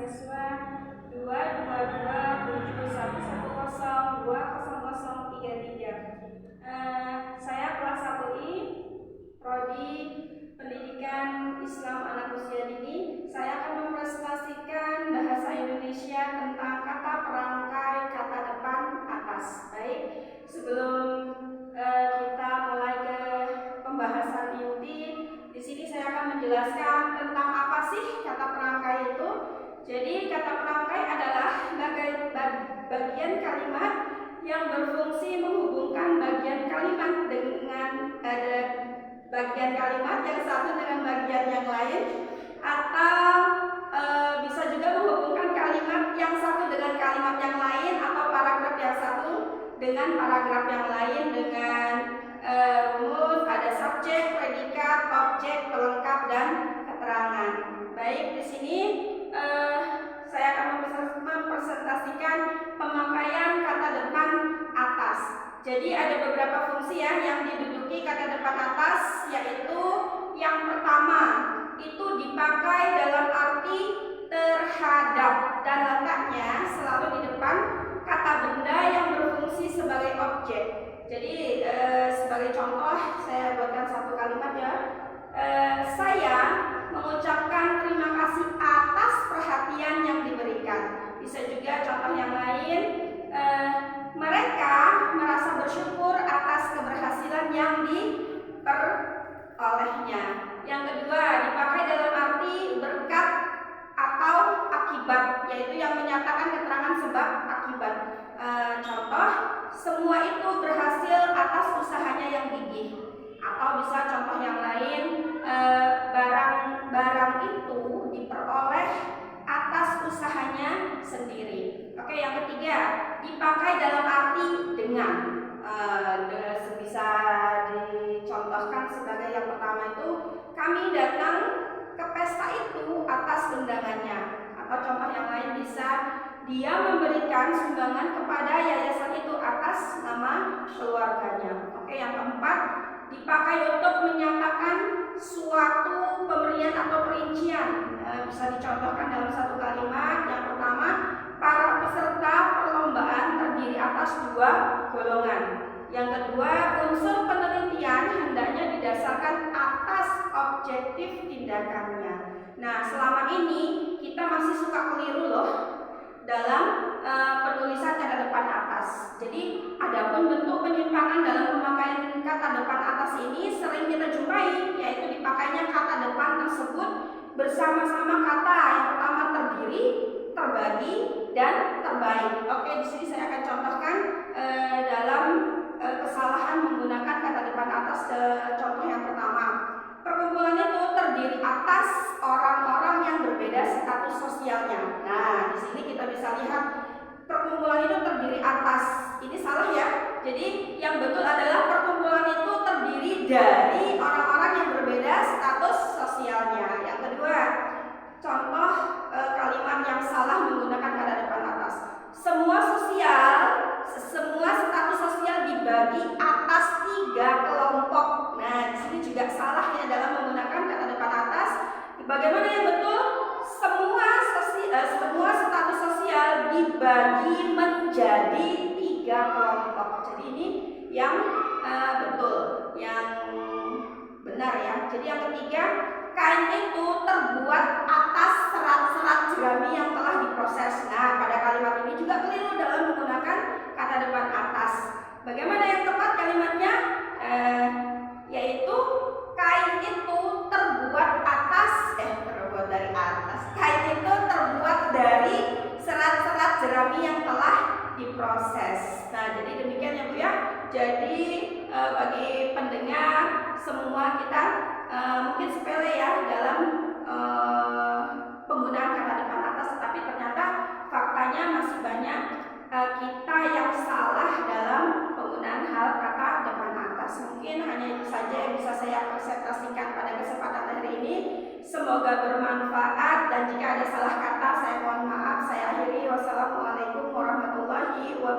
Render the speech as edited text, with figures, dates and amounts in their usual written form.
mahasiswa 22271102033. Saya kelas 1I, Prodi Pendidikan Islam Anak Usia Dini. Saya akan mempresentasikan bahasa Indonesia tentang kata perangkai kata depan atas. Baik, sebelum kita mulai ke pembahasan inti, di sini saya akan menjelaskan tentang apa sih kata perangkai itu. Jadi kata perangkai adalah bagian kalimat yang berfungsi menghubungkan bagian kalimat dengan bagian kalimat yang satu dengan bagian yang lain, atau bisa juga menghubungkan kalimat yang satu dengan kalimat yang lain, atau paragraf yang satu dengan paragraf yang lain dengan rumus ada subjek, predikat, objek, pelengkap, dan keterangan. Baik, di sini saya akan mempresentasikan pemakaian kata depan atas. Jadi ada beberapa fungsi yang diduduki kata depan atas, yaitu yang pertama itu dipakai dalam arti terhadap dan letaknya selalu di depan kata benda yang berfungsi sebagai objek. Jadi sebagai contoh saya buatkan satu kalimat ya. Saya mengucapkan terima kasih atas perhatian yang diberikan. Bisa juga contoh yang lain, mereka merasa bersyukur atas keberhasilan yang diperolehnya. Yang kedua, dipakai dalam arti berkat atau akibat, yaitu yang menyatakan keterangan sebab akibat. Contoh, semua itu berhasil atas usahanya yang gigih. Atau bisa contoh yang lain, barang itu diperoleh atas usahanya sendiri. Oke, yang ketiga, dipakai dalam arti dengan. Bisa dicontohkan sebagai yang pertama itu, kami datang ke pesta itu atas undangannya. Atau contoh yang lain bisa, dia memberikan sumbangan kepada yayasan itu atas nama keluarganya. Oke, yang keempat, dipakai untuk menyatakan suatu pemberian atau perincian. Bisa dicontohkan dalam satu kalimat. Yang pertama, para peserta perlombaan terdiri atas dua golongan. Yang kedua, unsur penelitian hendaknya didasarkan atas objektif tindakannya. Nah, selama ini kita masih suka keliru loh dalam penulisan kata depan atas. Jadi, adapun bentuk penyimpangan dalam pemakaian kata depan atas ini sering kita jumpai, yaitu dipakainya kata depan tersebut bersama-sama kata yang pertama terdiri, terbagi, dan terbaik. Oke, di sini saya akan contohkan dalam kesalahan menggunakan kata depan atas. Contoh yang pertama, perkumpulan itu terdiri atas orang-orang yang berbeda status sosialnya. Nah, di sini kita bisa lihat perkumpulan itu terdiri atas. Ini salah ya. Jadi yang betul adalah perkumpulan itu terdiri dari orang-orang yang berbeda status sosialnya. Yang kedua, contoh kalimat yang salah menggunakan kata depan atas. Semua status sosial dibagi atas 3 kelompok. Nah, di sini juga salah ya dalam menggunakan kata depan atas. Bagaimana yang betul? Semua status sosial dibagi menjadi 3 kelompok. Jadi ini yang betul, yang benar ya. Jadi yang ketiga, kain itu terbuat atas serat-serat jerami yang telah diproses. Nah, pada kalimat ini juga keliru dalam menggunakan kata depan atas. Bagaimana yang tepat kalimatnya? Yaitu kain itu terbuat dari atas. Kain itu terbuat dari serat-serat jerami yang telah diproses. Nah, jadi demikian ya Bu ya. Jadi bagi pendengar semua kita mungkin sepele ya dalam penggunaan kata depan atas, tetapi ternyata faktanya masih banyak kita yang salah dalam penggunaan hal kata depan atas. Mungkin hanya itu saja yang bisa saya presentasikan pada kesempatan hari ini. Semoga bermanfaat, dan jika ada salah kata saya mohon maaf. Saya akhiri. Wassalamualaikum warahmatullahi wabarakatuh.